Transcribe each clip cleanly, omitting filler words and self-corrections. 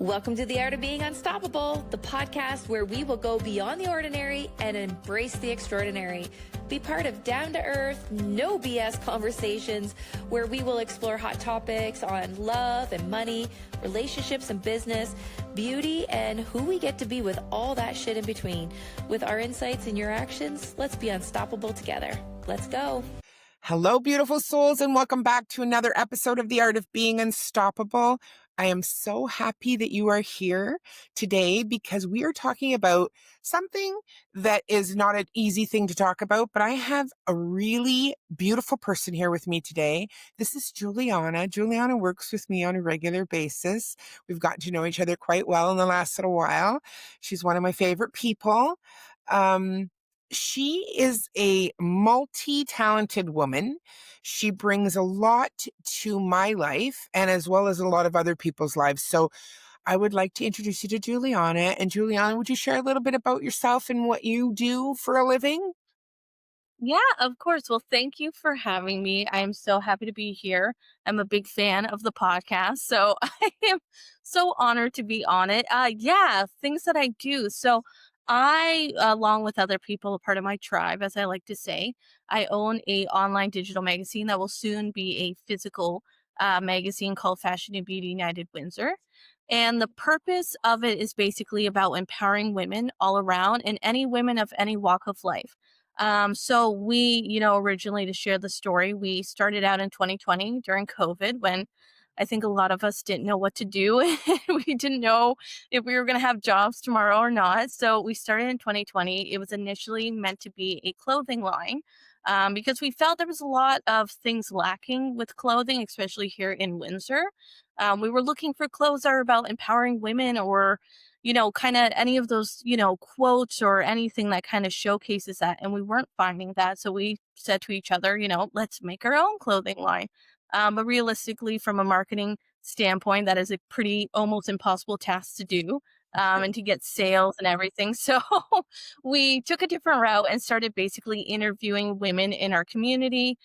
Welcome to The Art of Being Unstoppable, the podcast where we will go beyond the ordinary and embrace the extraordinary. Be part of down-to-earth, no BS conversations where we will explore hot topics on love and money, relationships and business, beauty, and who we get to be with all that shit in between. With our insights and your actions, let's be unstoppable together. Let's go. Hello, beautiful souls, and welcome back to another episode of The Art of Being Unstoppable. I am so happy that you are here today because we are talking about something that is not an easy thing to talk about, but I have a really beautiful person here with me today. This is Julianna. Julianna works with me on a regular basis. We've gotten to know each other quite well in the last little while. She's one of my favorite people. She is a multi-talented woman. She brings a lot to my life and as well as a lot of other people's lives. So I would like to introduce you to Julianna. And Julianna, would you share a little bit about yourself and what you do for a living? Yeah, of course. Well, thank you for having me. I am so happy to be here. I'm a big fan of the podcast, so I am so honored to be on it. Yeah, things that I do. So I, along with other people, a part of my tribe, as I like to say, I own a online digital magazine that will soon be a physical magazine called Fashion and Beauty United Windsor. And the purpose of it is basically about empowering women all around and any women of any walk of life. So we, originally to share the story, we started out in 2020 during COVID when I think a lot of us didn't know what to do. We didn't know if we were going to have jobs tomorrow or not. So we started in 2020. It was initially meant to be a clothing line because we felt there was a lot of things lacking with clothing, especially here in Windsor. We were looking for clothes that are about empowering women or kind of any of those, quotes or anything that kind of showcases that. And we weren't finding that. So we said to each other, let's make our own clothing line. But realistically, from a marketing standpoint, that is a pretty almost impossible task to do and to get sales and everything. So we took a different route and started basically interviewing women in our community.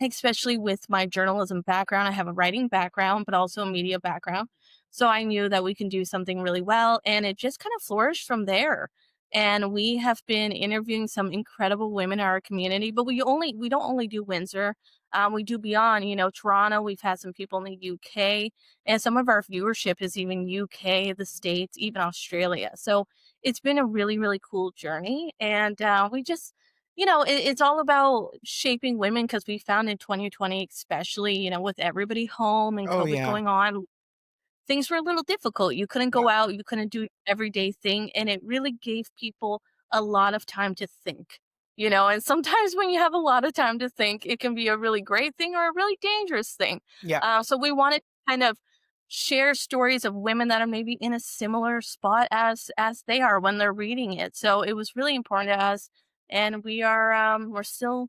Especially with my journalism background. I have a writing background, but also a media background. So I knew that we can do something really well. And it just kind of flourished from there. And we have been interviewing some incredible women in our community, but we don't only do Windsor. We do beyond, Toronto. We've had some people in the UK, and some of our viewership is even UK, the States, even Australia. So it's been a really, really cool journey. And we just, it's all about shaping women because we found in 2020, especially, with everybody home and Oh, COVID yeah. going on, things were a little difficult. You couldn't Yeah. go out, you couldn't do everyday thing. And it really gave people a lot of time to think, and sometimes when you have a lot of time to think, it can be a really great thing or a really dangerous thing. Yeah. So we wanted to kind of share stories of women that are maybe in a similar spot as they are when they're reading it. So it was really important to us. And we're still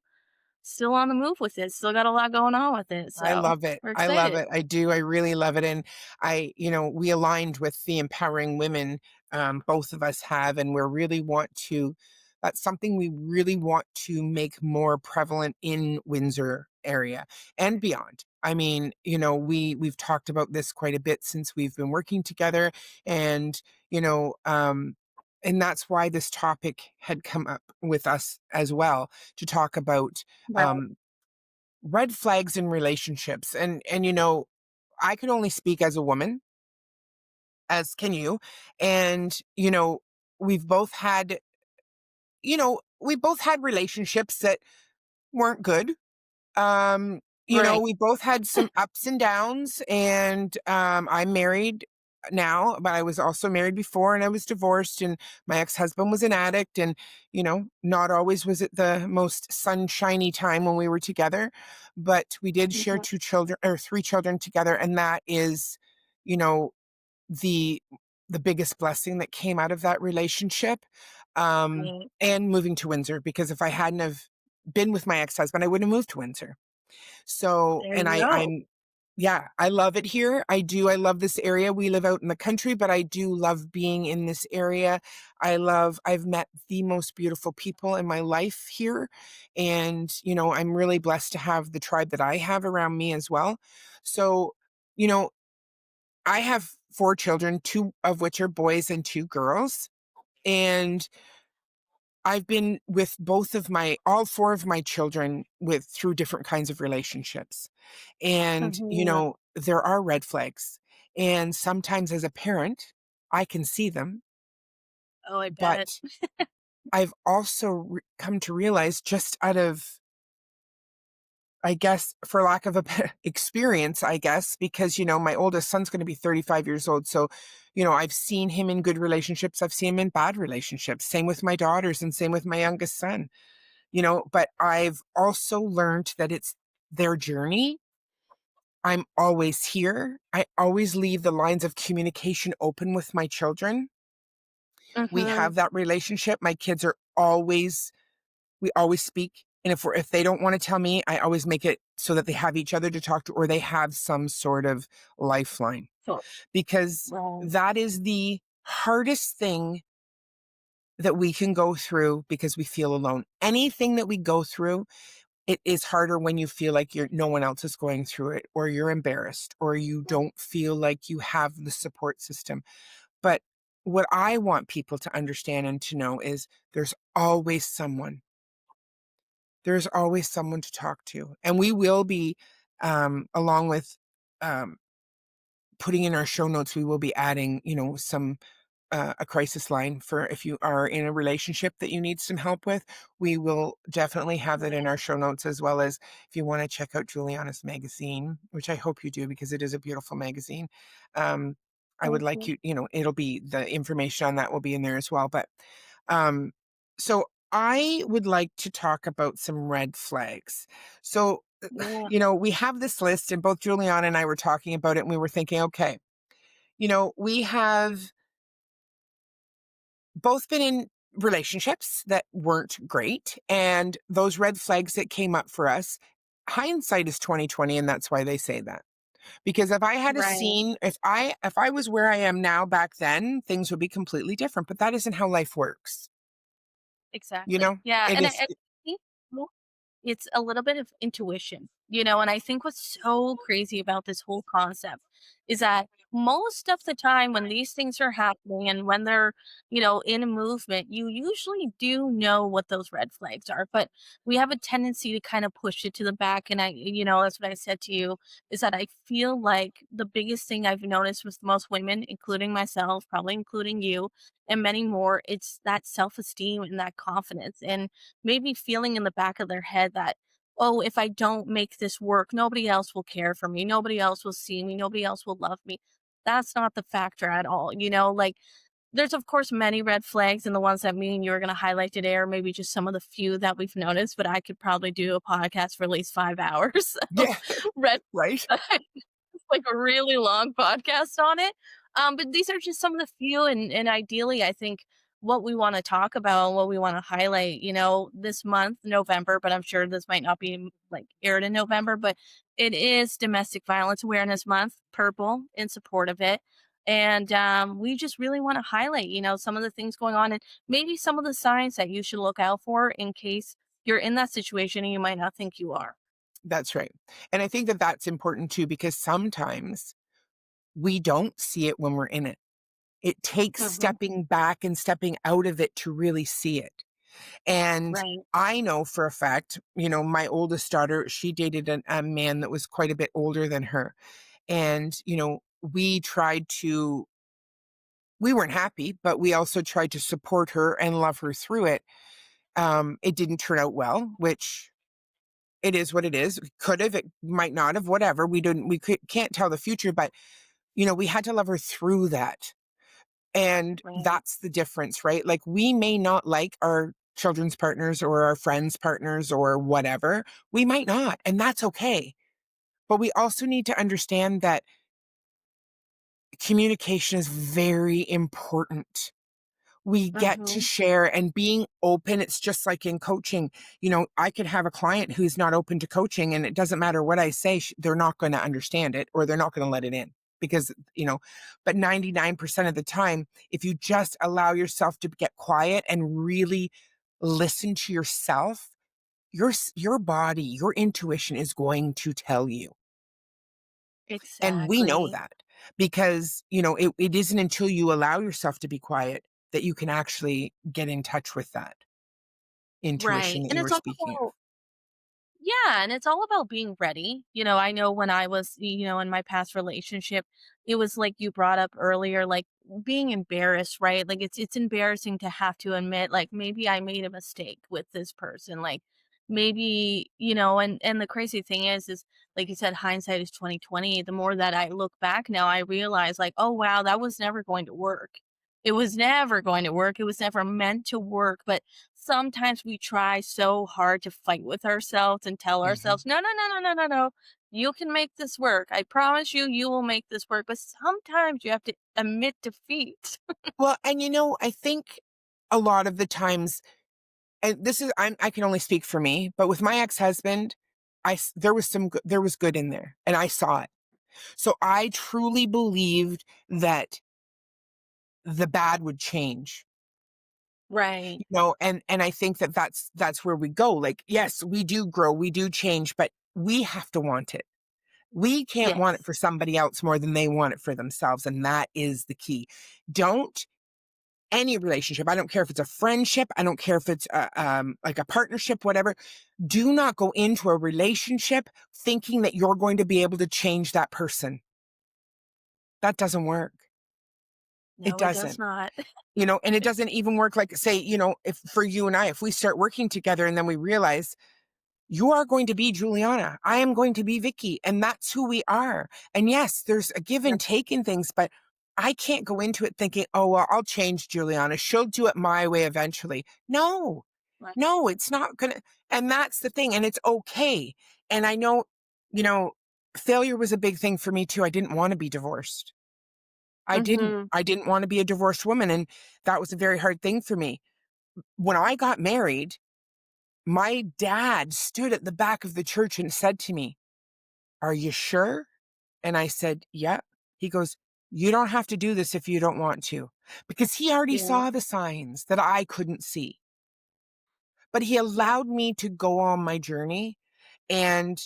on the move with it. Still got a lot going on with it. I So love it. we're I love excited. it. I do. I really love it. And we aligned with the empowering women, both of us have, and that's something we really want to make more prevalent in Windsor area and beyond. I mean, we've talked about this quite a bit since we've been working together and, you know, um, and that's why this topic had come up with us as well to talk about, Right. um, red flags in relationships. And I can only speak as a woman, as can you. And, we've both had, we both had relationships that weren't good. Right. We both had some ups and downs, and I'm married now, but I was also married before and I was divorced, and my ex-husband was an addict, and not always was it the most sunshiny time when we were together, but we did share Mhm. 2 children or 3 children together, and that is, you know, the the biggest blessing that came out of that relationship. Right. And moving to Windsor, because if I hadn't have been with my ex-husband, I wouldn't have moved to Windsor. So, There and you go. yeah, I love it here. I do. I love this area. We live out in the country, but I do love being in this area. I've met the most beautiful people in my life here. And, I'm really blessed to have the tribe that I have around me as well. So, you know, I have 4 children, 2 of which are boys and 2 girls. And I've been with all 4 of my children through different kinds of relationships. And, Mhm. there are red flags. And sometimes as a parent, I can see them, Oh, I bet. but I've also come to realize, just out of, I guess, for lack of a better experience, I guess, because, my oldest son's going to be 35 years old. So, I've seen him in good relationships. I've seen him in bad relationships. Same with my daughters and same with my youngest son, but I've also learned that it's their journey. I'm always here. I always leave the lines of communication open with my children. We Mhm. have that relationship. My kids we always speak. And if they don't want to tell me, I always make it so that they have each other to talk to, or they have some sort of lifeline, Sure. because Right. that is the hardest thing that we can go through, because we feel alone. Anything that we go through, it is harder when you feel like no one else is going through it, or you're embarrassed, or you don't feel like you have the support system. But what I want people to understand and to know is there's always someone. There's always someone to talk to. And we will be, along with um, putting in our show notes, we will be adding, some a crisis line for if you are in a relationship that you need some help with. We will definitely have that in our show notes, as well as if you want to check out Juliana's magazine, which I hope you do, because it is a beautiful magazine. Um, I would Thank like you. you, it'll be, the information on that will be in there as well. But um, so I would like to talk about some red flags. So, Yeah. we have this list, and both Juliana and I were talking about it, and we were thinking, okay, we have both been in relationships that weren't great, and those red flags that came up for us, hindsight is 2020, and that's why they say that. Because if I had a Right. scene, if I was where I am now back then, things would be completely different, but that isn't how life works. You Exactly. know? Yeah, It and is. I think it's a little bit of intuition, and I think what's so crazy about this whole concept is that most of the time when these things are happening and when they're, in a movement, you usually do know what those red flags are, but we have a tendency to kind of push it to the back. And that's what I said to you, is that I feel like the biggest thing I've noticed with most women, including myself, probably including you, and many more, it's that self esteem and that confidence. And maybe feeling in the back of their head that, oh, if I don't make this work, nobody else will care for me. Nobody else will see me. Nobody else will love me. That's not the factor at all. Like there's of course many red flags, and the ones that me and you are going to highlight today are maybe just some of the few that we've noticed, but I could probably do a podcast for at least 5 hours of Yeah, red right? flags, like a really long podcast on it. But these are just some of the few, and ideally, I think what we want to talk about, what we want to highlight, this month, November, but I'm sure this might not be like aired in November, but it is Domestic Violence Awareness Month, purple, in support of it. And we just really want to highlight, some of the things going on and maybe some of the signs that you should look out for in case you're in that situation and you might not think you are. That's right. And I think that that's important too, because sometimes we don't see it when we're in it. It takes Hmm. stepping back and stepping out of it to really see it. And Right. I know for a fact, my oldest daughter, she dated a man that was quite a bit older than her. And, we weren't happy, but we also tried to support her and love her through it. It didn't turn out well, which it is what it is. It could have, it might not have, whatever. Can't tell the future, but, we had to love her through that. And Right. that's the difference, right? Like, we may not like our children's partners or our friends' partners or whatever. We might not, and that's okay. But we also need to understand that communication is very important. We get to Hmm. share, and being open. It's just like in coaching. I could have a client who's not open to coaching, and it doesn't matter what I say, they're not going to understand it, or they're not going to let it in, because, but 99% of the time, if you just allow yourself to get quiet and really listen to yourself, your body, your intuition is going to tell you. And we know Exactly. that. because, it isn't until you allow yourself to be quiet that you can actually get in touch with that intuition Right. that And you were it's all speaking of. about Yeah, and it's all about being ready. I know when I was, in my past relationship, it was like you brought up earlier, like being embarrassed, right? Like it's embarrassing to have to admit, like maybe I made a mistake with this person. Like maybe, and the crazy thing is like you said, hindsight is 2020. The more that I look back now, I realize like, oh wow, that was never going to work. It was never going to work. It was never meant to work. But sometimes we try so hard to fight with ourselves and tell Mhm. ourselves, no, no, no, no, no, no, no. You can make this work. I promise you, you will make this work. But sometimes you have to admit defeat. Well, and I think a lot of the times, and I can only speak for me, but with my ex-husband, there was there was good in there, and I saw it. So I truly believed that the bad would change. Right. And I think that that's where we go. Like, yes, we do grow, we do change, but we have to want it. We can't want it Yes. for somebody else more than they want it for themselves, and that is the key. Don't Any relationship, I don't care if it's a friendship, I don't care if it's like a partnership, whatever. Do not go into a relationship thinking that you're going to be able to change that person. That doesn't work. It No, it does doesn't. not. And it doesn't even work, like, say, if for you and I, if we start working together and then we realize you are going to be Juliana, I am going to be Vicky, and that's who we are. And yes, there's a give and take in things, but I can't go into it thinking, oh, well, I'll change Juliana. She'll do it my way eventually. No, Right. no, it's not going to. And that's the thing. And it's okay. And I know, you know, failure was a big thing for me too. I didn't want to be divorced. I didn't. Mm-hmm. I didn't want to be a divorced woman. And that was a very hard thing for me. When I got married, my dad stood at the back of the church and said to me, "Are you sure?" And I said, "Yeah." He goes, "You don't have to do this if you don't want to." Because he already Yeah. saw the signs that I couldn't see. But he Yeah. allowed me to go on my journey. And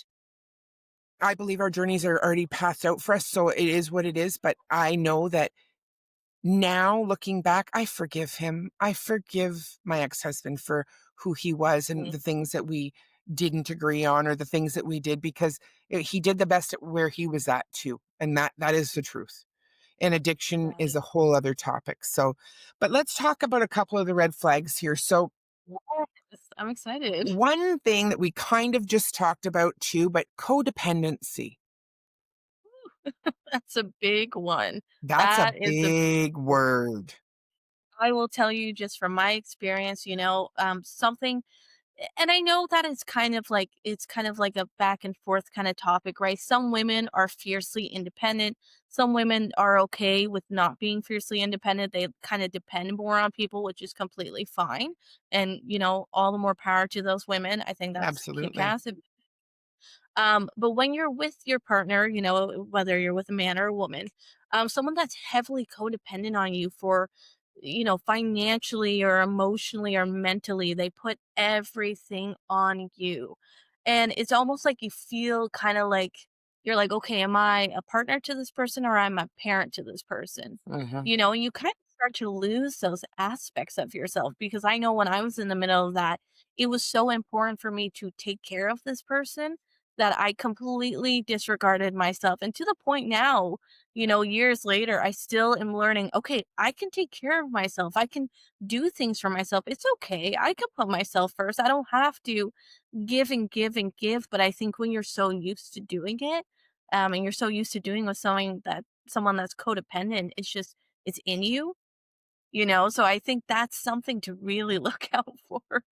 I believe our journeys are already passed out for us. So it is what it is. But I know that now, looking back, I forgive him. I forgive my ex-husband for who he was and Right. the things that we didn't agree on, or the things that we did, because he did the best at where he was at too. And that is the truth. And addiction is Right. a whole other topic. So, but let's talk about a couple of the red flags here. So, Yes, I'm excited. one thing that we kind of just talked about too, but codependency. That's a big one. That's a That is a big word. I will tell you just from my experience, something and I know that it's kind of like a back and forth kind of topic, right? Some women are fiercely independent. Some women are okay with not being fiercely independent. They kind of depend more on people, which is completely fine. And, all the more power to those women. I think that's kick Absolutely. ass. But when you're with your partner, whether you're with a man or a woman, someone that's heavily codependent on you for, financially or emotionally or mentally, they put everything on you. And it's almost like you feel kind of like you're like, okay, am I a partner to this person or am I a parent to this person? Hmm. And you kind of start to lose those aspects of yourself because I know when I was in the middle of that, it was so important for me to take care of this person that I completely disregarded myself. And to the point now, years later, I still am learning, okay, I can take care of myself. I can do things for myself. It's okay. I can put myself first. I don't have to give and give and give. But I think when you're so used to doing it, and you're so used to doing with someone that's codependent, it's in you, So I think that's something to really look out for.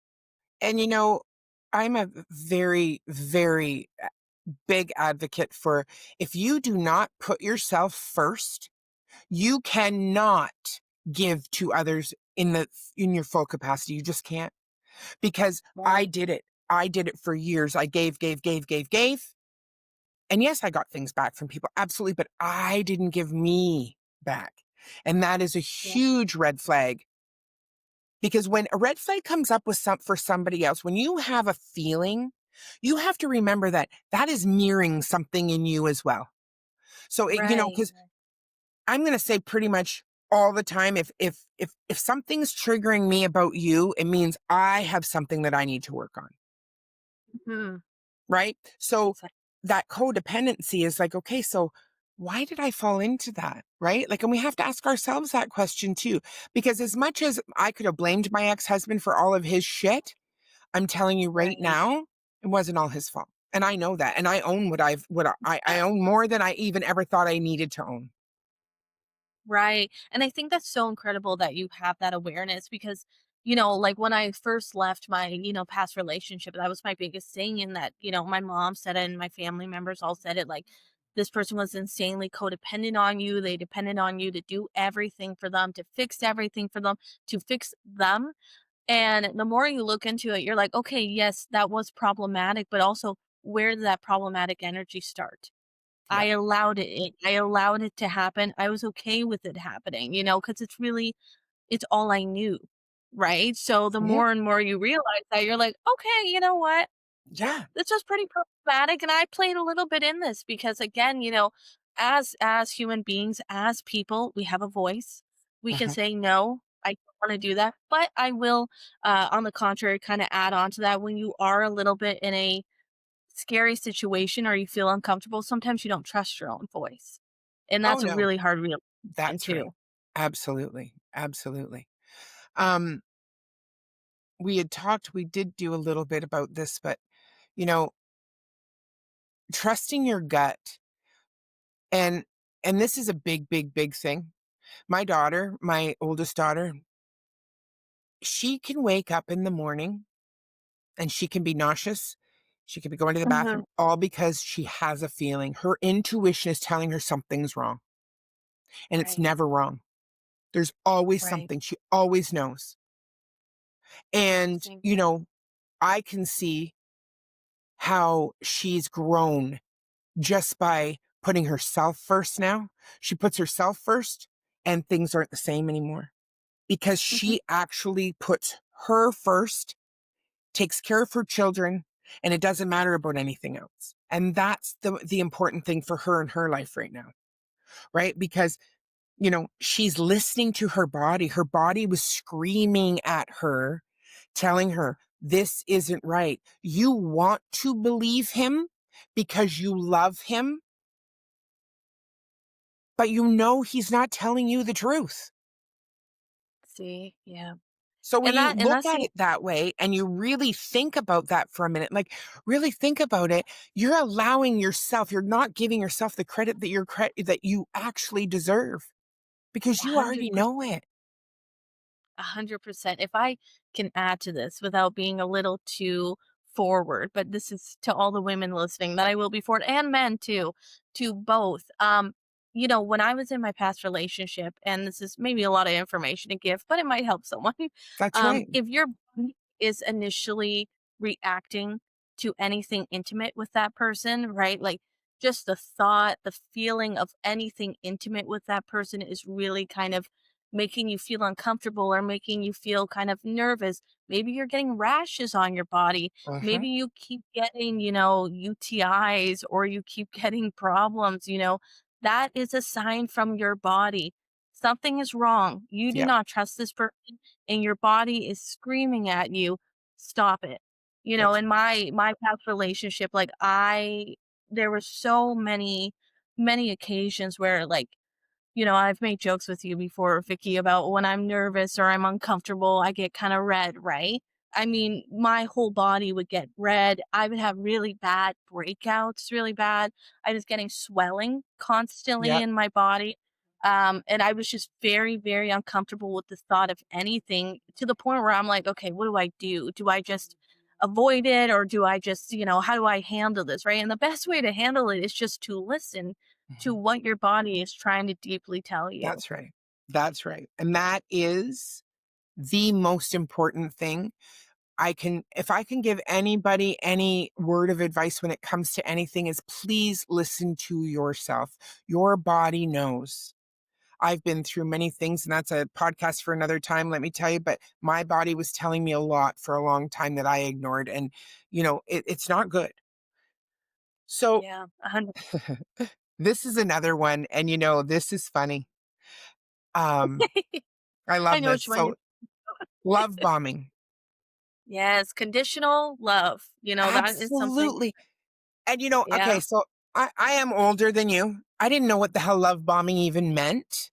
And I'm a very, very big advocate for, if you do not put yourself first, you cannot give to others in your full capacity. You just can't. Because I Right. did it. I did it for years. I gave, gave, gave, gave, gave. And yes, I got things back from people. Absolutely. But I didn't give me back. And that is a Yeah. huge red flag. Because when a red flag comes up for somebody else, when you have a feeling, you have to remember that that is mirroring something in you as well. So, Right. I'm going to say pretty much all the time, if something's triggering me about you, it means I have something that I need to work on. Mhm. Right? So It's like, that codependency is like, okay, so why did I fall into that? Right? Like, and we have to ask ourselves that question too. Because as much as I could have blamed my ex-husband for all of his shit, I'm telling you right right. now, it wasn't all his fault. And I know that. And I own I own more than I even ever thought I needed to own. Right. And I think that's so incredible that you have that awareness because, you know, like when I first left my, past relationship, that was my biggest thing. And that, my mom said it and my family members all said it like, this person was insanely codependent on you. They depended on you to do everything for them, to fix everything for them, to fix them. And the more you look into it, you're like, okay, yes, that was problematic, but also where did that problematic energy start? I Yep. allowed it I allowed it to happen. I was okay with it happening, because it's all I knew, right? So the Yep. more and more you realize that, you're like, "Okay, you know what? Yeah. This was pretty problematic, and I played a little bit in this," because again, as human beings, as people, we have a voice. We can Mhm. say, "No, I don't wanna do that," but I will, on the contrary, kinda add on to that, when you are a little bit in a scary situation or you feel uncomfortable, sometimes you don't trust your own voice. And Oh that's a no, really hard realization that's right. too. Absolutely. Absolutely. Um, we had talked, we did do a little bit about this, but you know, trusting your gut and this is a big, big, big thing. My daughter, my oldest daughter, she can wake up in the morning and she can be nauseous. She could be going to the Mhm. bathroom all because she has a feeling. Her intuition is telling her something's wrong, and it's Right, never wrong. There's always right. something. She always knows. And, Same. I can see how she's grown just by putting herself first now. She puts herself first and things aren't the same anymore because Mhm. she actually puts her first, takes care of her children, and it doesn't matter about anything else. And that's the important thing for her in her life right now, right? Because, she's listening to her body. Her body was screaming at her, telling her, this isn't right. You want to believe him because you love him, but he's not telling you the truth. See, yeah. So when And you and look that's at the it that way and you really think about that for a minute, like really think about it, you're allowing yourself, you're not giving yourself the credit that you actually deserve because you already 100%. know it. 100%. If I can add to this without being a little too forward, but this is to all the women listening that I will be forward and men too, to both. When I was in my past relationship, and this is maybe a lot of information to give, but it might help someone. That's right. If your body is initially reacting to anything intimate with that person, right? Like just the thought, the feeling of anything intimate with that person is really kind of making you feel uncomfortable or making you feel kind of nervous. Maybe you're getting rashes on your body. Uh-huh. Maybe you keep getting, UTIs or you keep getting problems, that is a sign from your body. Something is wrong. You do Yep. not trust this person and your body is screaming at you, stop it. That's In my past relationship, like there were so many occasions where like I've made jokes with you before, Vicky, about when I'm nervous or I'm uncomfortable, I get kind of red, right? I mean, my whole body would get red. I would have really bad breakouts, really bad. I was getting swelling constantly yep. in my body. And I was just very, very uncomfortable with the thought of anything to the point where I'm like, okay, what do I do? Do I just avoid it or do I just, how do I handle this? Right. And the best way to handle it is just to listen to Mhm. what your body is trying to deeply tell you. That's right. That's right. And that is the most important thing. If I can give anybody any word of advice when it comes to anything, is please listen to yourself. Your body knows. I've been through many things, and that's a podcast for another time, let me tell you, but my body was telling me a lot for a long time that I ignored, and, it's not good. So, Yeah, 100. this is another one, and, this is funny. Um, I I love know this. what you mean. So love bombing. Yes, conditional love. That is something. Absolutely. And Yeah. okay, so I am older than you. I didn't know what the hell love bombing even meant.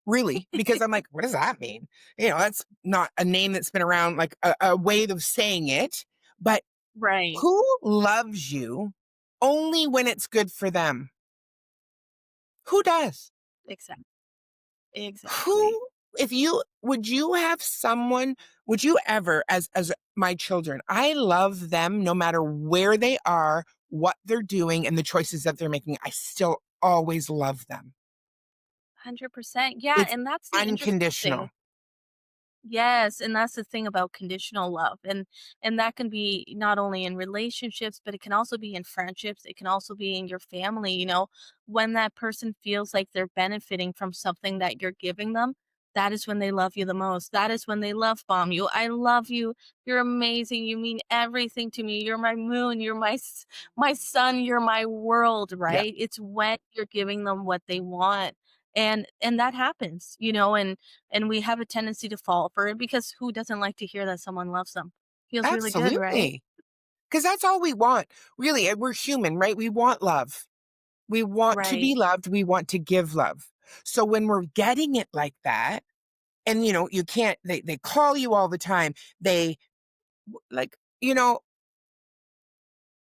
Really, because I'm like, what does that mean? That's not a name that's been around, like a way of saying it. But Right. who loves you only when it's good for them? Who does? Exactly. Exactly. Who, if you, would you have someone, would you ever, as my children, I love them no matter where they are, what they're doing, and the choices that they're making. I still always love them. 100%. Yeah, It's and that's the interesting unconditional. thing. Yes, and that's the thing about conditional love. And that can be not only in relationships, but it can also be in friendships. It can also be in your family, when that person feels like they're benefiting from something that you're giving them, that is when they love you the most. That is when they love bomb you. I love you. You're amazing. You mean everything to me. You're my moon. You're my sun. You're my world, Yeah, right? It's when you're giving them what they want. And that happens, and we have a tendency to fall for it because who doesn't like to hear that someone loves them? Feels really good, right? absolutely. Because that's all we want. Really, we're human, right? We want love. We want to Right. be loved. We want to give love. So when we're getting it like that, and you can't, they call you all the time. They like,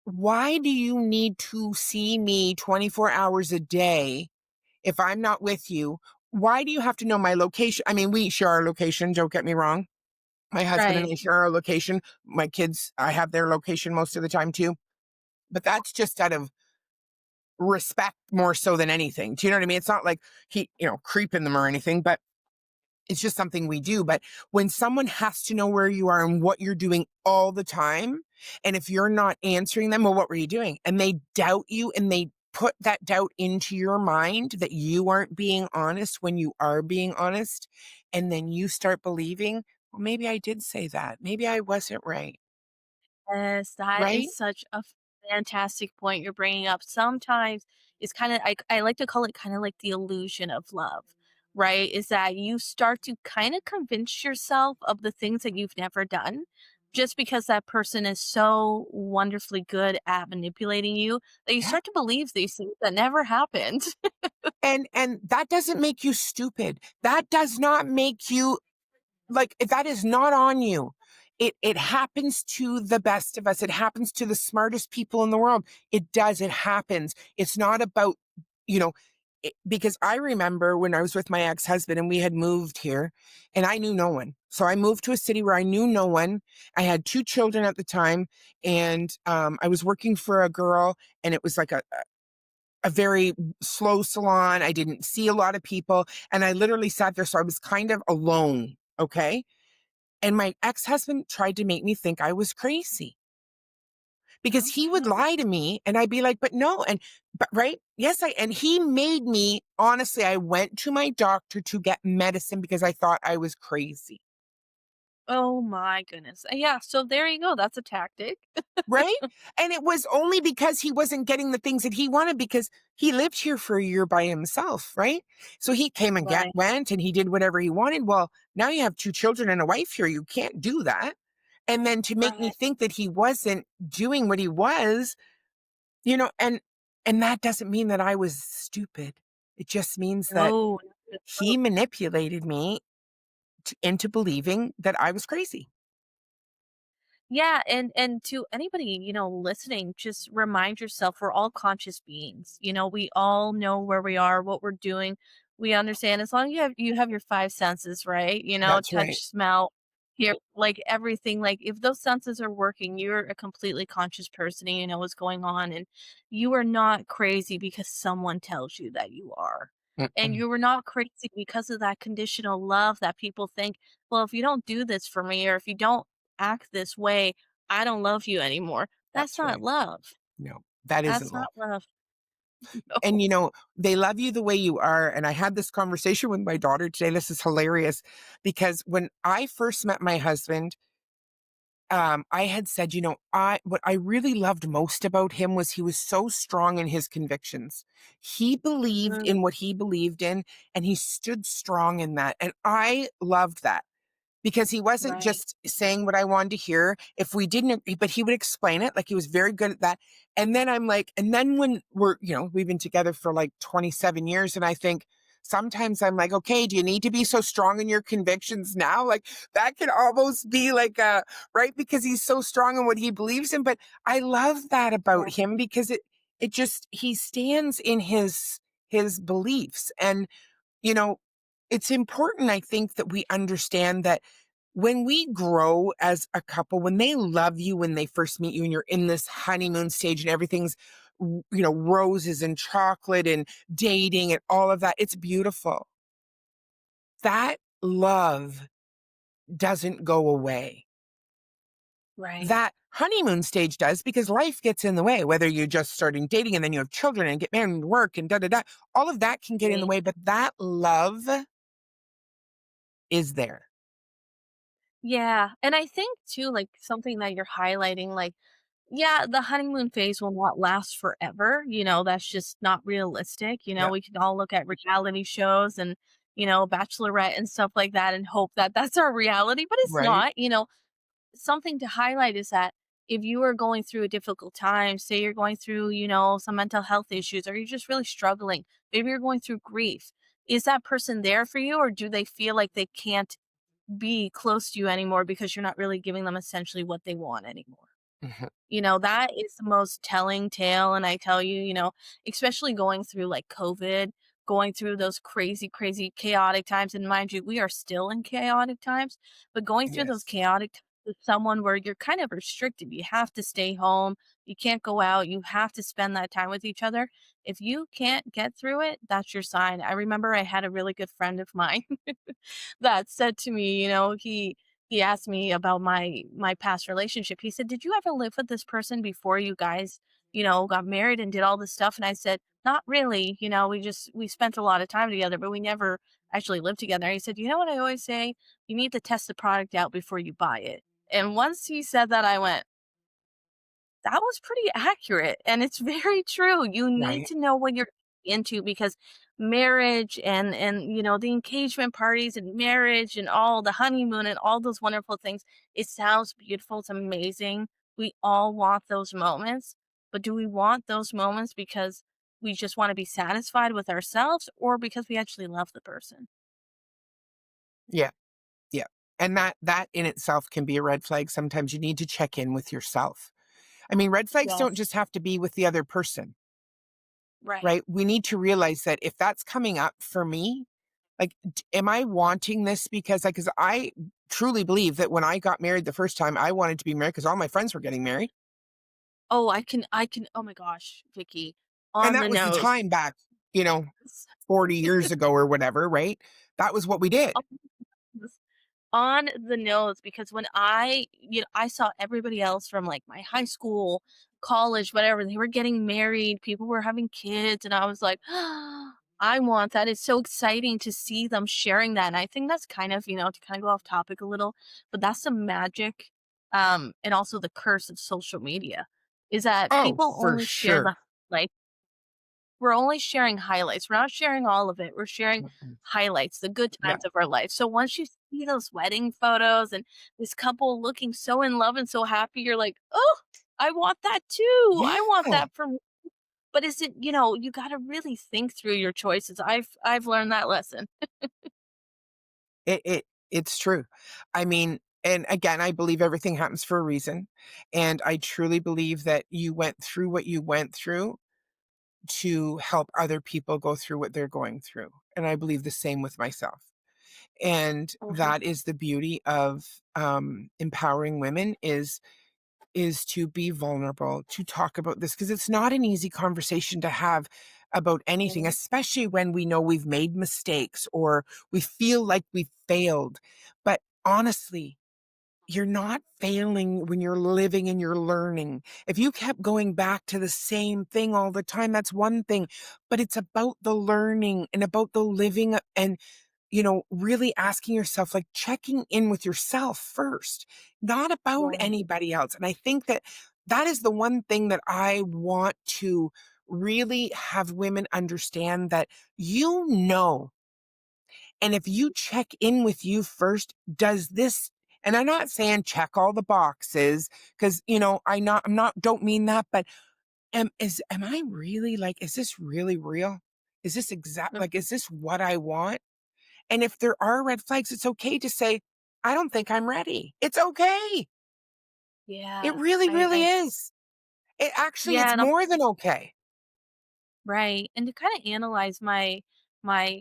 why do you need to see me 24 hours a day if I'm not with you? Why do you have to know my location? I mean, we share our location, don't get me wrong. My husband and Right. I share our location. My kids, I have their location most of the time too. But that's just out of respect more so than anything. Do you know what I mean? It's not like he, creeping them or anything, but it's just something we do. But when someone has to know where you are and what you're doing all the time, and if you're not answering them, well, what were you doing? And they doubt you and they put that doubt into your mind that you aren't being honest when you are being honest. And then you start believing, well, maybe I did say that. Maybe I wasn't right. Yes, that is Right? such a fantastic point you're bringing up. Sometimes it's kind of, I like to call it kind of like the illusion of love, right? Is that you start to kind of convince yourself of the things that you've never done just because that person is so wonderfully good at manipulating you that you Yeah. start to believe these things that never happened. And that doesn't make you stupid. That does not make you like that is not on you. It happens to the best of us. It happens to the smartest people in the world. It does. It happens. It's not about, you know, because I remember when I was with my ex-husband and we had moved here and I knew no one. So I moved to a city where I knew no one. I had two children at the time and I was working for a girl and it was like a very slow salon. I didn't see a lot of people and I literally sat there. So I was kind of alone. Okay. And my ex-husband tried to make me think I was crazy because Oh, he would wow. lie to me and I'd be like, but no. But right. Yes. And he made me, honestly, I went to my doctor to get medicine because I thought I was crazy. Oh my goodness. Yeah, so there you go. That's a tactic. Right. And it was only because he wasn't getting the things that he wanted because he lived here for a year by himself. Right. So he came and Right. went and he did whatever he wanted. Well, now you have two children and a wife here. You can't do that. And then to make me Right. think that he wasn't doing what he was, you know, and that doesn't mean that I was stupid. It just means that No. he manipulated me into believing that I was crazy. Yeah, and to anybody, listening, just remind yourself we're all conscious beings. We all know where we are, what we're doing. We understand as long as you have your five senses, right? That's right. Touch, smell, hear, like everything. Like if those senses are working, you're a completely conscious person and you know what's going on, and you are not crazy because someone tells you that you are. And Mm-mm. you were not crazy because of that conditional love that people think, well, if you don't do this for me or if you don't act this way, I don't love you anymore. That's That's not right. love. No, that isn't That's love. not love. And, No. they love you the way you are. And I had this conversation with my daughter today. This is hilarious because when I first met my husband, I had said, what I really loved most about him was he was so strong in his convictions. He believed Mm, in what he believed in, and he stood strong in that. And I loved that because he wasn't right. just saying what I wanted to hear. If we didn't agree, but he would explain it. Like he was very good at that. And then I'm like, and then when we've been together for like 27 years, and I think sometimes I'm like, okay, do you need to be so strong in your convictions now? Like that could almost be like right, because he's so strong in what he believes in. But I love that about Yeah. him because it just he stands in his beliefs. And you know, it's important, I think, that we understand that when we grow as a couple, when they love you, when they first meet you and you're in this honeymoon stage and everything's, roses and chocolate and dating and all of that, it's beautiful. That love doesn't go away. Right. That honeymoon stage does because life gets in the way, whether you're just starting dating and then you have children and get married and work and da da da. All of that can get in the Right. way, but that love is there. Yeah. And I think too, like something that you're highlighting, like, yeah, the honeymoon phase will not last forever. That's just not realistic. Yep. We can all look at reality shows and, Bachelorette and stuff like that and hope that that's our reality, but it's Right. not. Something to highlight is that if you are going through a difficult time, say you're going through, some mental health issues, or you're just really struggling, maybe you're going through grief, is that person there for you, or do they feel like they can't be close to you anymore because you're not really giving them essentially what they want anymore? Mhm. That is the most telling tale, and I tell you, especially going through, like, COVID, going through those crazy, crazy chaotic times, and mind you, we are still in chaotic times, but going through those Yes. chaotic times with someone where you're kind of restricted, you have to stay home, you can't go out, you have to spend that time with each other. If you can't get through it, that's your sign. I remember I had a really good friend of mine that said to me, he asked me about my past relationship. He said, "Did you ever live with this person before you guys, got married and did all this stuff?" And I said, "Not really. We spent a lot of time together, but we never actually lived together." He said, "You know what I always say? You need to test the product out before you buy it." And once he said that, I went, that was pretty accurate, and it's very true. You need Right. to know what you're into because marriage and the engagement parties and marriage and all the honeymoon and all those wonderful things, it sounds beautiful, it's amazing. We all want those moments, but do we want those moments because we just want to be satisfied with ourselves or because we actually love the person? Yeah. Yeah. And that in itself can be a red flag. Sometimes you need to check in with yourself. I mean, red flags don't Yes. just have to be with the other person, Right. right? We need to realize that if that's coming up for me, like, am I wanting this because I truly believe that when I got married the first time, I wanted to be married because all my friends were getting married. Oh, I can, oh my gosh, Vicky, And on that the was the nose. time back, you know, 40 years ago or whatever, right? That was what we did. On the nose because when I saw everybody else from like my high school, college, whatever, they were getting married, people were having kids, and I was like, I want that. It's so exciting to see them sharing that. And I think that's kind of, to kind of go off topic a little, but that's the magic, and also the curse of social media is that Oh, people for only share sure. the like we're only sharing highlights. We're not sharing all of it. We're sharing Mhm. highlights, the good Yeah. times of our life. So once you see those wedding photos and this couple looking so in love and so happy, you're like, "Oh, I want that too. I want Yeah. that from." But is it, you got to really think through your choices. I've learned that lesson. It's true. I mean, and again, I believe everything happens for a reason. And I truly believe that you went through what you went through to help other people go through what they're going through. And I believe the same with myself. And Mhm. that is the beauty of empowering women is to be vulnerable, to talk about this, because it's not an easy conversation to have about anything, Mhm. especially when we know we've made mistakes or we feel like we've failed. But honestly, you're not failing when you're living and you're learning. If you kept going back to the same thing all the time, that's one thing, but it's about the learning and about the living and really asking yourself, like checking in with yourself first, not about Right. anybody else. And I think that that is the one thing that I want to really have women understand, that you know, and if you check in with you first, does this, and I'm not saying check all the boxes, because I'm not, don't mean that, but am I really, like, is this really real? Is this exact, Mm. like, is this what I want? And if there are red flags, it's okay to say, I don't think I'm ready. It's okay. It Yeah. really, really I is. It's yeah, and more than okay. right. And to kind of analyze my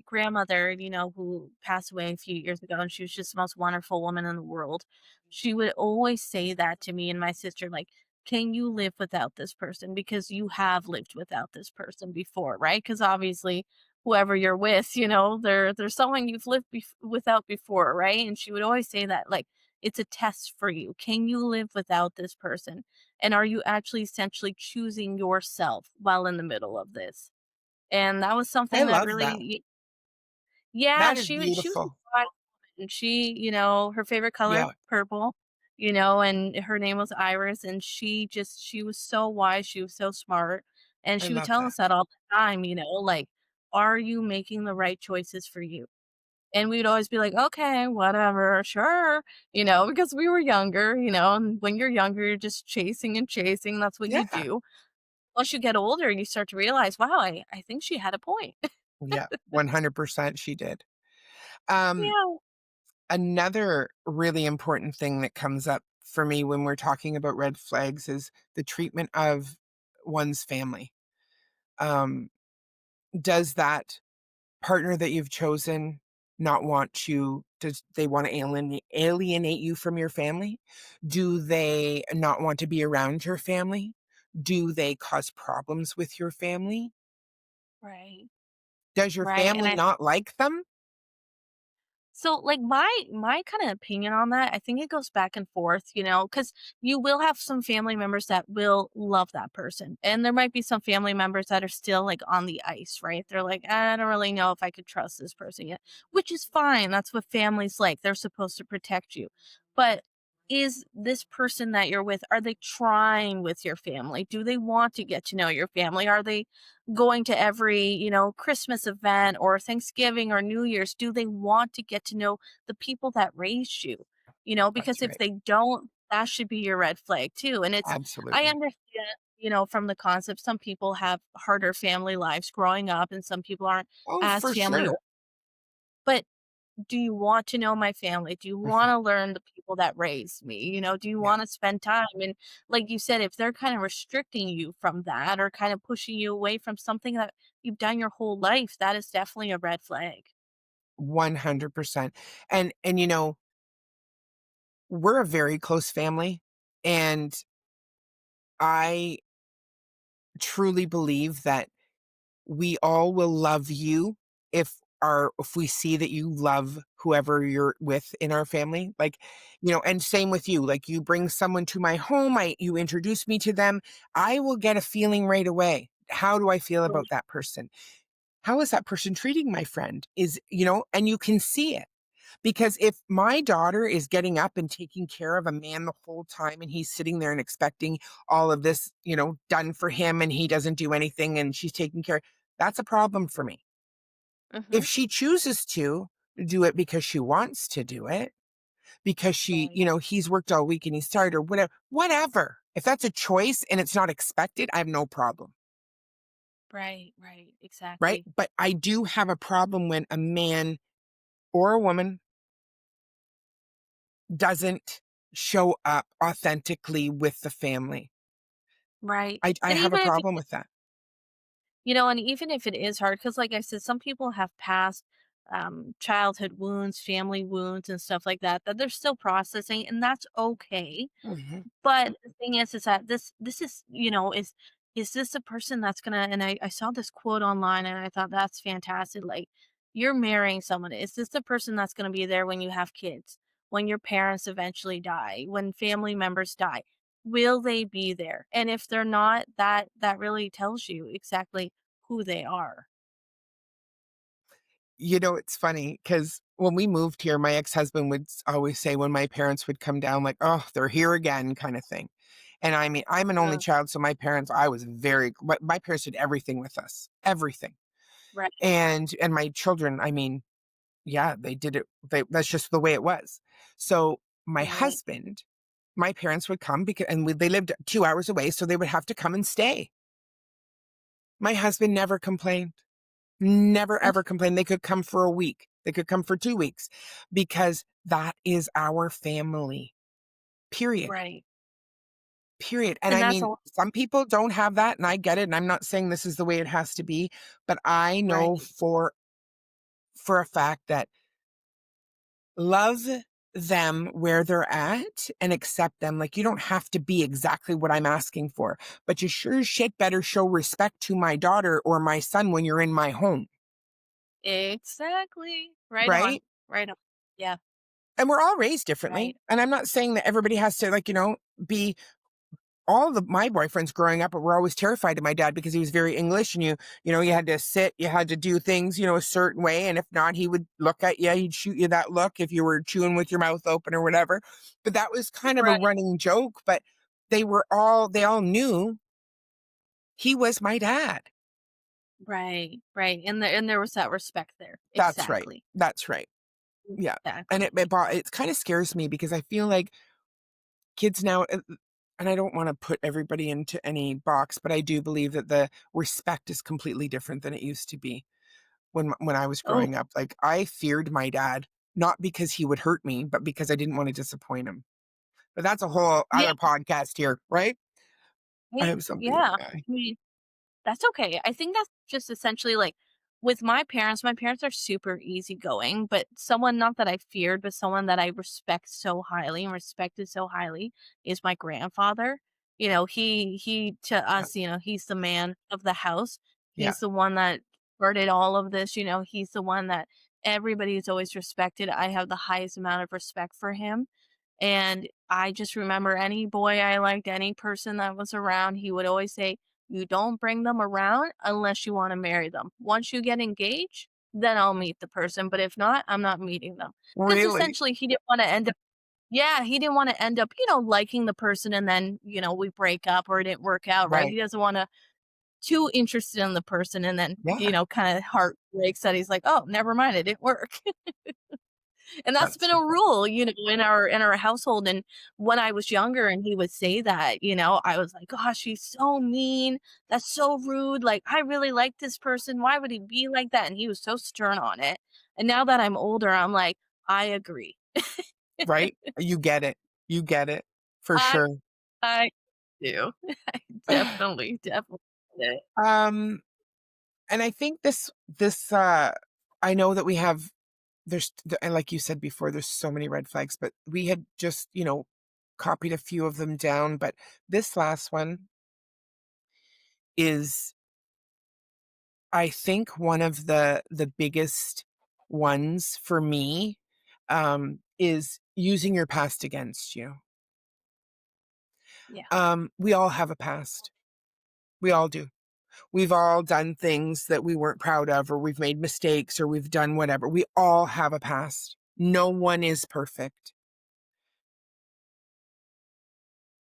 grandmother, who passed away a few years ago, and she was just the most wonderful woman in the world. She would always say that to me and my sister, like, can you live without this person? Because you have lived without this person before, right? Because obviously whoever you're with, there's someone you've lived without before, right? And she would always say that, like, it's a test for you. Can you live without this person? And are you actually essentially choosing yourself while in the middle of this? And that was I something that love that. really, yeah, That is she was a beautiful. wise woman. She, her favorite color, Yeah, purple, and her name was Iris, and she was so wise, she was so smart, and I she would love tell that. us that all the time, like, "Are you making the right choices for you?" And we'd always be like, "Okay, whatever, sure," because we were younger, and when you're younger, you're just chasing and chasing, that's what you Yeah, do. Once you get older, you start to realize, "Wow, I think she had a point." yeah, 100% she did. Um, Yeah. Another really important thing that comes up for me when we're talking about red flags is the treatment of one's family. Um, does that partner that you've chosen not want you, does they want to alienate you from your family? Do they not want to be around your family? Do they cause problems with your family? Right, Does your right, and family not like them? so, like, my kinda opinion on that, I think it goes back and forth, because you will have some family members that will love that person, and there might be some family members that are still, like, on the ice, right? They're like, "I don't really know if I could trust this person yet," which is fine, that's what family's like, they're supposed to protect you. But is this person that you're with, are they trying with your family? Do they want to get to know your family? Are they going to every, Christmas event or Thanksgiving or New Year's? Do they want to get to know the people that raised you? Because That's if right. they don't, that should be your red flag too. And I Absolutely. understand, from the concept, some people have harder family lives growing up and some people aren't Oh, as for family. sure. But do you want to know my family? Do you Mhm. wanna learn the people that raised me? Do you Yeah. wanna spend time? And like you said, if they're kinda restricting you from that or kind of pushing you away from something that you've done your whole life, that is definitely a red flag. 100%. And we're a very close family, and I truly believe that we all will love you if we see that you love whoever you're with in our family. Like, and same with you. Like, you bring someone to my home, you introduce me to them, I will get a feeling right away. How do I feel Right. about that person? How is that person treating my friend? And you can see it. Because if my daughter is getting up and taking care of a man the whole time, and he's sitting there and expecting all of this, done for him, and he doesn't do anything, and she's taking care, that's a problem for me. If Mhm. she chooses to do it because she wants to do it, because Right. he's worked all week and he's tired or whatever. If that's a choice and it's not expected, I have no problem. Right, right, Right. exactly. But I do have a problem when a man or a woman doesn't show up authentically with the family. Right. I And have a even if problem with that. And even if it is hard, because like I said, some people have past childhood wounds, family wounds, and stuff like that, that they're still processing, and that's okay. Mhm. But the thing is that this is, is this a person that's gonna, and I saw this quote online and I thought that's fantastic. Like, you're marrying someone. Is this the person that's gonna be there when you have kids, when your parents eventually die, when family members die? Will they be there? And if they're not, that really tells you exactly who they are. It's funny because when we moved here, my ex-husband would always say when my parents would come down, like, "Oh, they're here again," kind of thing. And I mean, I'm an only Uh, child, so I was my parents did everything with us, everything. right, And my children, I mean, yeah, they did it. That's just the way it was. So my right, husband, my parents would come because, and they lived 2 hours away, so they would have to come and stay. My husband never complained. Never ever complained. They could come for a week. They could come for 2 weeks because that is our family. Period. right. Period. And And I that's mean, all some people don't have that, and I get it, and I'm not saying this is the way it has to be, but I know right, for a fact that love them where they're at and accept them. Like, you don't have to be exactly what I'm asking for, but you sure as shit better show respect to my daughter or my son when you're in my home, exactly. Right on, right? right on. Yeah, And we're all raised differently. right, And I'm not saying that everybody has to, like, be all of my boyfriends growing up were always terrified of my dad because he was very English, and you had to sit, you had to do things, a certain way. And if not, he would look at you, he'd shoot you that look if you were chewing with your mouth open or whatever. But that was kind of a right, running joke. But they all knew he was my dad. right, right. And there was that respect there. That's right. Exactly, That's right. Yeah. And exactly. it kind of scares me because I feel like kids now, and I don't want to put everybody into any box, but I do believe that the respect is completely different than it used to be when I was Oh, growing up. Like, I feared my dad, not because he would hurt me, but because I didn't want to disappoint him. But that's a whole yeah, other podcast here, right? I right, have something in yeah. my eye. I mean, that's okay. I think that's just essentially like with my parents are super easygoing, but someone not that I feared, but someone that I respect so highly and respected so highly is my grandfather. He to Yeah. us, he's the man of the house. Yeah. He's the one that started all of this, he's the one that everybody's always respected. I have the highest amount of respect for him. And I just remember any boy I liked, any person that was around, he would always say, you don't bring them around unless you want to marry them. Once you get engaged, then I'll meet the person. But if not, I'm not meeting them. Because Really? essentially he didn't want to end up, yeah, he didn't want to end up, liking the person and then, we break up or it didn't work out, right? Right. He doesn't want to too interested in the person and then, Yeah. kind of heart breaks that he's like, oh, never mind, it didn't work. And that's That's been so a funny. rule, in our household, and when I was younger and he would say that, I was like, "Gosh, she's so mean. That's so rude. Like, I really like this person. Why would he be like that?" And he was so stern on it. And now that I'm older, I'm like, "I agree. Right? You get it. You get it. For I sure. I do. I definitely, definitely get it." Um, and I think I know that we have and like you said before, there's so many red flags, but we had just, copied a few of them down. But this last one is, I think, one of the biggest ones for me, is using your past against you. Yeah. We all have a past. We all do. We've all done things that we weren't proud of, or we've made mistakes, or we've done whatever. We all have a past. No one is perfect.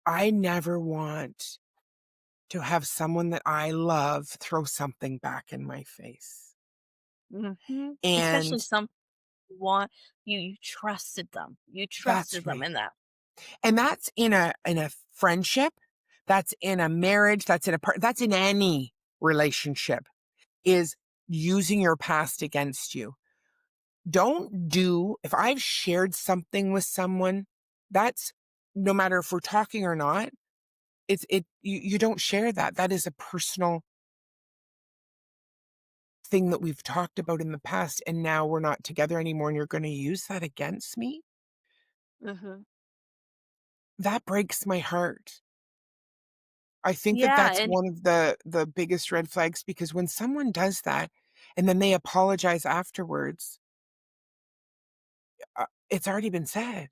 I never want to have someone that I love throw something back in my face. Mhm. Especially And some want you trusted them. You that's trusted them right. in that. And that's in a friendship, that's in a marriage, that's in any relationship, is using your past against you. Don't do If I've shared something with someone, that's, no matter if we're talking or not, you don't share that. That is a personal thing that we've talked about in the past, and now we're not together anymore, and you're gonna use that against me? Mhm. That breaks my heart. I think that Yeah, that's and one of the biggest red flags, because when someone does that and then they apologize afterwards, it's already been said.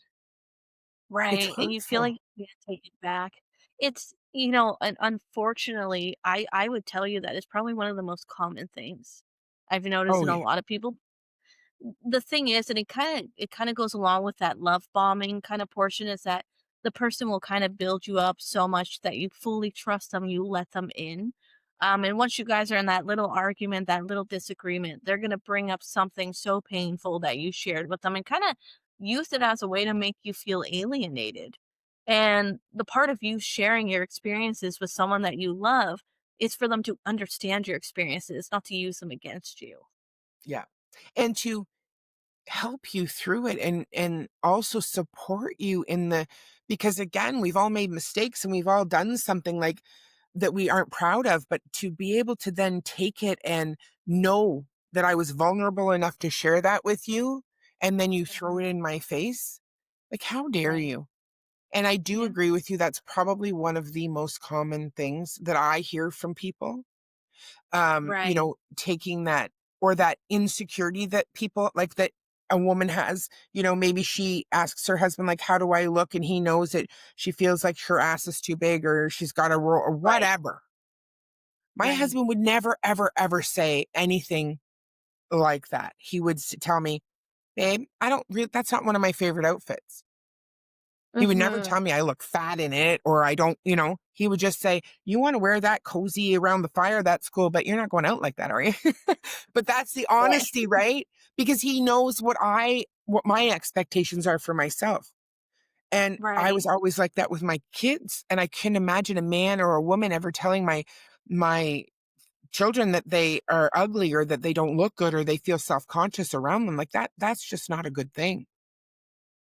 It's right, and you feel like hurtful. you have to take it back. It's and unfortunately, I would tell you that it's probably one of the most common things I've noticed Oh, in a yeah. lot of people. the thing is, and it kind of goes along with that love bombing kind of portion, is that the person will kind of build you up so much that you fully trust them, you let them in. And once you guys are in that little argument, that little disagreement, they're gonna bring up something so painful that you shared with them and kind of use it as a way to make you feel alienated. And the part of you sharing your experiences with someone that you love is for them to understand your experiences, not to use them against you. Yeah. And to help you through it and also support you in the because again, we've all made mistakes and we've all done something like that we aren't proud of, but to be able to then take it and know that I was vulnerable enough to share that with you and then you throw Mhm. it in my face, like how dare Right. you? And I do Yeah. agree with you, that's probably one of the most common things that I hear from people, Right. taking that or that insecurity that people like that a woman has, maybe she asks her husband, like, how do I look? And he knows that she feels like her ass is too big or she's got a roll or Right. whatever. My Right. husband would never, ever, ever say anything like that. He would tell me, babe, I don't really, that's not one of my favorite outfits. He would never Mhm. tell me I look fat in it or I don't, he would just say, "You wanna wear that cozy around the fire, that's cool, but you're not going out like that, are you?" But that's the Right. honesty, right? Because he knows what my expectations are for myself. And I Right. was always like that with my kids, and I couldn't imagine a man or a woman ever telling my children that they are ugly or that they don't look good or they feel self-conscious around them, like, that's just not a good thing.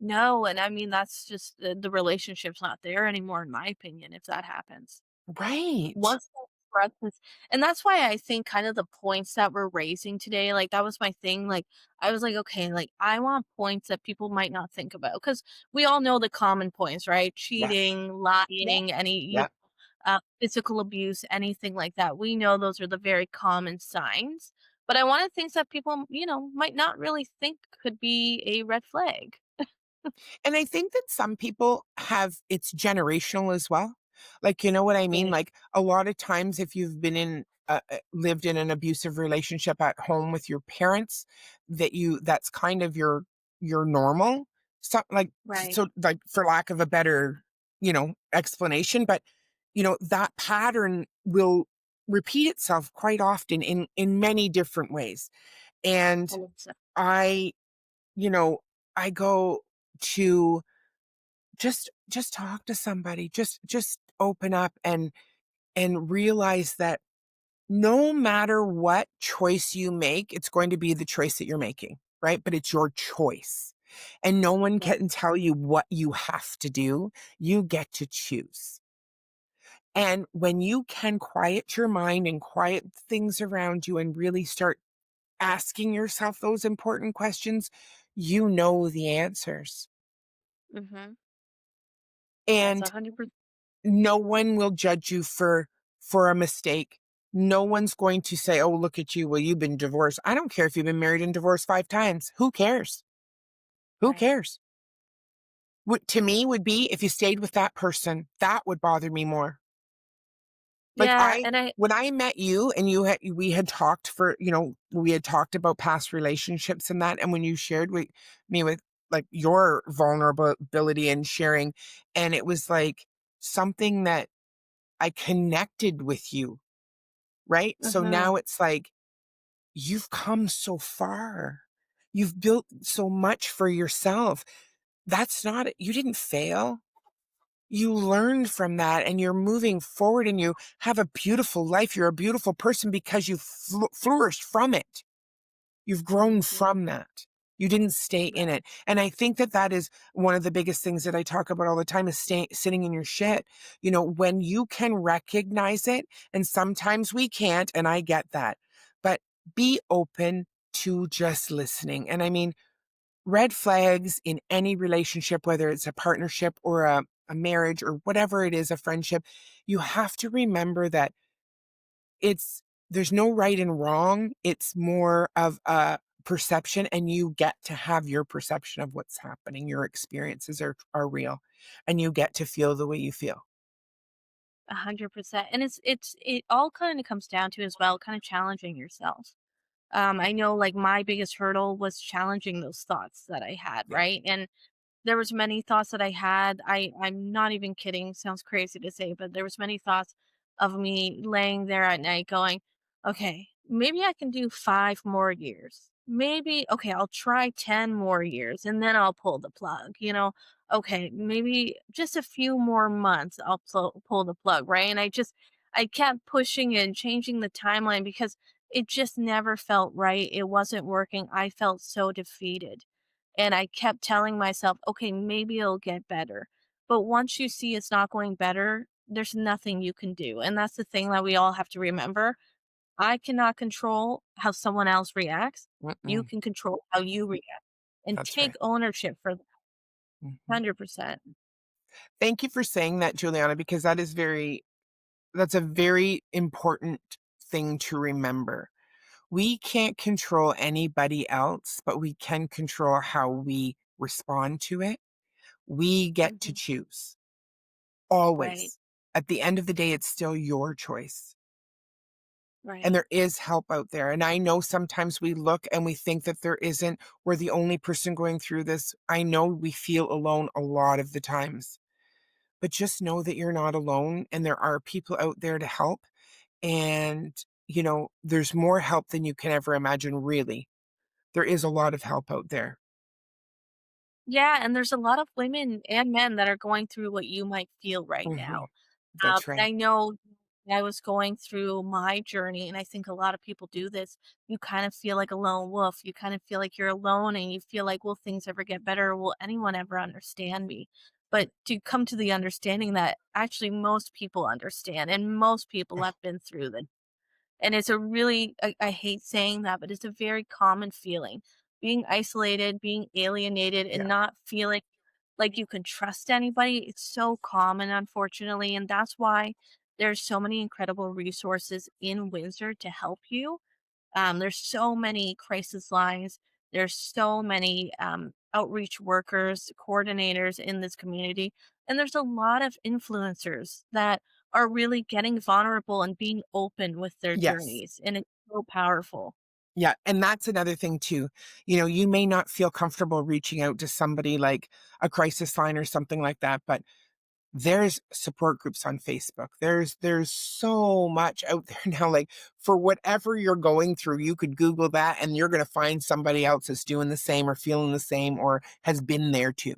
No, and I mean, that's just the relationship's not there anymore, in my opinion, if that happens. Right. Once that expresses, and that's why I think kind of the points that we're raising today, like, that was my thing, like, I was like, "Okay, like, I want points that people might not think about because we all know the common points, right? Yes. Cheating, Yeah. lying, Yeah. physical abuse, anything like that. We know those are the very common signs, but I wanted things that people, might not really think could be a red flag. And I think that some people have it's generational as well. Like, you know what I mean? Right. Like a lot of times if you've been lived in an abusive relationship at home with your parents, that's kind of your normal. So like Right. like for lack of a better, explanation, but that pattern will repeat itself quite often in many different ways. And 100%. I, you know, I go to just talk to somebody, just open up and realize that no matter what choice you make, it's going to be the choice that you're making, right? But it's your choice. And no one Right. can tell you what you have to do. You get to choose. And when you can quiet your mind and quiet things around you and really start asking yourself those important questions, you know the answers. Mhm. That's And 100%. no one will judge you for a mistake. No one's going to say, "Oh, look at you. Well, you've been divorced." I don't care if you've been married and divorced 5 times. Who cares? Who Right. cares? What to me would be if you stayed with that person, that would bother me more. Like Yeah, and I when I met you and we had talked we had talked about past relationships and that, and when you shared with me with like your vulnerability and sharing, and it was like something that I connected with you. Right? So Mhm. now it's like, you've come so far. You've built so much for yourself. That's not it. You didn't fail. You learned from that and you're moving forward and you have a beautiful life. You're a beautiful person because you flourished from it. You've grown Mhm. from that. You didn't stay in Right. it. And I think that that is one of the biggest things that I talk about all the time is sitting in your shit. When you can recognize it, and sometimes we can't, and I get that, but be open to just listening. And I mean, red flags in any relationship, whether it's a partnership or a marriage or whatever it is, a friendship, you have to remember that it's there's no right and wrong. It's more of a perception, and you get to have your perception of what's happening. Your experiences are real, and you get to feel the way you feel. 100%. And it all kind of comes down to as well kind of challenging yourself. I know like my biggest hurdle was challenging those thoughts that I had, Yeah. right? And there was many thoughts that I had. I'm not even kidding. Sounds crazy to say, but there was many thoughts of me laying there at night going, okay, maybe I can do 5 more years. Maybe, okay, I'll try 10 more years and then I'll pull the plug, Okay, maybe just a few more months I'll pull the plug, right? And I kept pushing and changing the timeline because it just never felt right. It wasn't working. I felt so defeated. And I kept telling myself, okay, maybe it'll get better. But once you see it's not going better, there's nothing you can do. And that's the thing that we all have to remember. I cannot control how someone else reacts. You Mm-mm. can control how you react and That's take right. ownership for that Mhm. 100%. Thank you for saying that, Juliana, because that's a very important thing to remember. We can't control anybody else, but we can control how we respond to it. We get to Hmm. choose Right, always. At the end of the day, it's still your choice. And right. there is help out there. And I know sometimes we look and we think that there isn't. We're the only person going through this. I know we feel alone a lot of the times, but just know that you're not alone and there are people out there to help. And, there's more help than you can ever imagine, really. There is a lot of help out there. Yeah, and there's a lot of women and men that are going through what you might feel right Mhm. now. That's And right. I know I was going through my journey, and I think a lot of people do this. You kind of feel like a lone wolf. You kind of feel like you're alone, and you feel like, will things ever get better? Will anyone ever understand me? But to come to the understanding that actually most people understand, and most people have been through this. And it's a really, I hate saying that, but it's a very common feeling. Being isolated, being alienated, and Yeah. not feeling like you can trust anybody. It's so common, unfortunately. And that's why there's so many incredible resources in Windsor to help you. There's so many crisis lines. There's so many outreach workers, coordinators in this community. And there's a lot of influencers that are really getting vulnerable and being open with their Yes. journeys. And it's so powerful. Yeah, and that's another thing too. You may not feel comfortable reaching out to somebody like a crisis line or something like that, but there's support groups on Facebook. There's so much out there now. Like for whatever you're going through, you could Google that and you're gonna find somebody else that's doing the same or feeling the same or has been there too.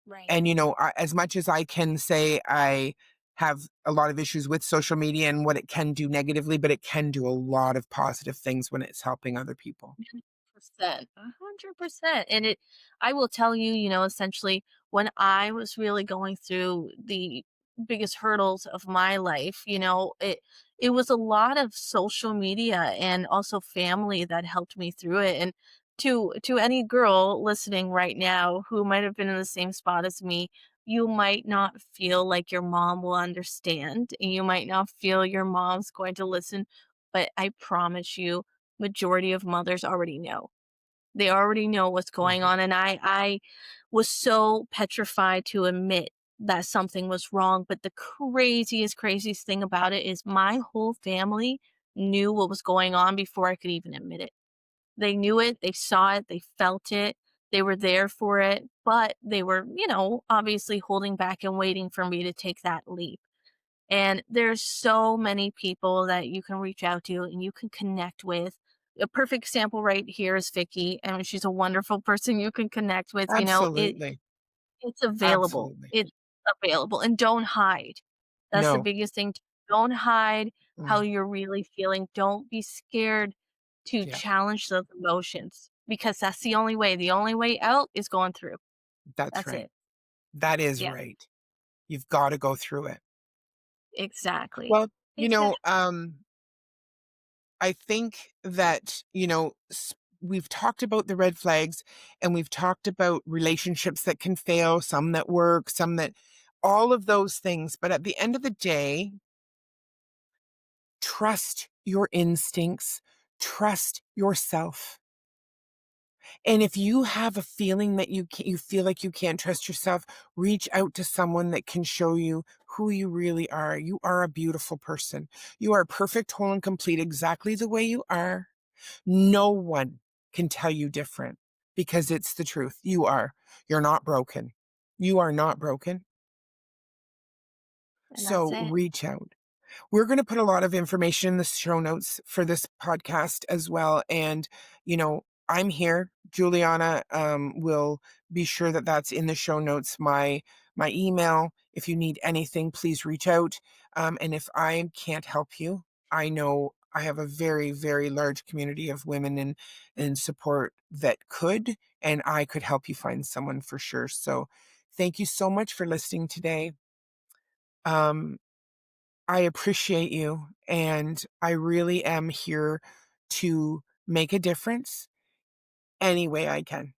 Right. And as much as I can say I have a lot of issues with social media and what it can do negatively, but it can do a lot of positive things when it's helping other people. 100%. 100%. And I will tell you, essentially, when I was really going through the biggest hurdles of my life, it was a lot of social media and also family that helped me through it. And to any girl listening right now who might have been in the same spot as me, you might not feel like your mom will understand, and you might not feel your mom's going to listen, but I promise you, majority of mothers already know. They already know what's going Mhm. on, and I was so petrified to admit that something was wrong, but the craziest thing about it is my whole family knew what was going on before I could even admit it. They knew it, they saw it, they felt it, they were there for it, but they were, obviously holding back and waiting for me to take that leap. And there's so many people that you can reach out to and you can connect with. A perfect example right here is Vicky. I mean, she's a wonderful person you can connect with. Absolutely. It's available. Absolutely. It's available. And don't hide. That's the No. biggest thing. Don't hide how Mm, you're really feeling. Don't be scared to yeah, challenge those emotions because that's the only way. The only way out is going through. that's That's right. it. That is Yeah, right. You've gotta go through it. exactly. Well, Exactly. I think that, we've talked about the red flags and we've talked about relationships that can fail, some that work, some that all of those things. But at the end of the day, trust your instincts, trust yourself. And if you have a feeling that you feel like you can't trust yourself, reach out to someone that can show you who you really are. You are a beautiful person. You are perfect, whole, and complete exactly the way you are. No one can tell you different because it's the truth. You're not broken. You are not broken. And that's So it. reach out. We're going to put a lot of information in the show notes for this podcast as well. And, I'm here. Juliana will be sure that that's in the show notes. My email, if you need anything, please reach out. And if I can't help you, I know I have a very, very large community of women and support that could, and I could help you find someone for sure. So thank you so much for listening today. I appreciate you, and I really am here to make a difference any way I can.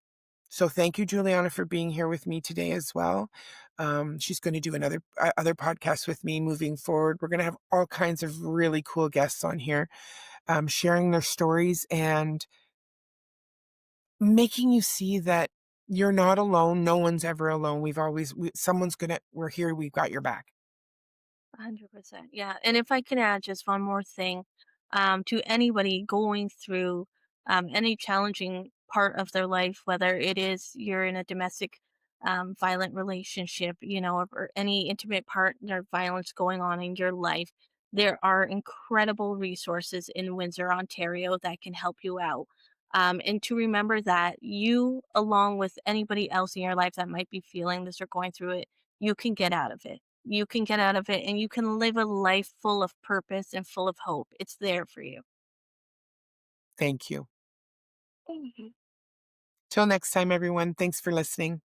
So thank you, Juliana, for being here with me today as well. She's going to do another other podcast with me moving forward. We're going to have all kinds of really cool guests on here, sharing their stories and making you see that you're not alone. No one's ever alone. We're here. We've got your back. 100%. Yeah. And if I can add just one more thing, to anybody going through any challenging part of their life, whether it is you're in a domestic violent relationship, or any intimate partner violence going on in your life, there are incredible resources in Windsor, Ontario that can help you out. And to remember that you, along with anybody else in your life that might be feeling this or going through it, you can get out of it. You can get out of it and you can live a life full of purpose and full of hope. It's there for you. Thank you. Mhm. Till next time, everyone. Thanks for listening.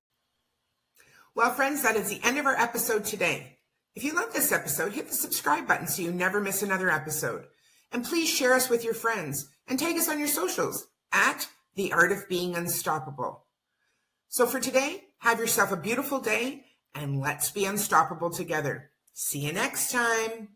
Well, friends, that is the end of our episode today. If you love this episode, hit the subscribe button so you never miss another episode. And please share us with your friends and tag us on your socials at The Art of Being Unstoppable. So for today, have yourself a beautiful day and let's be unstoppable together. See you next time.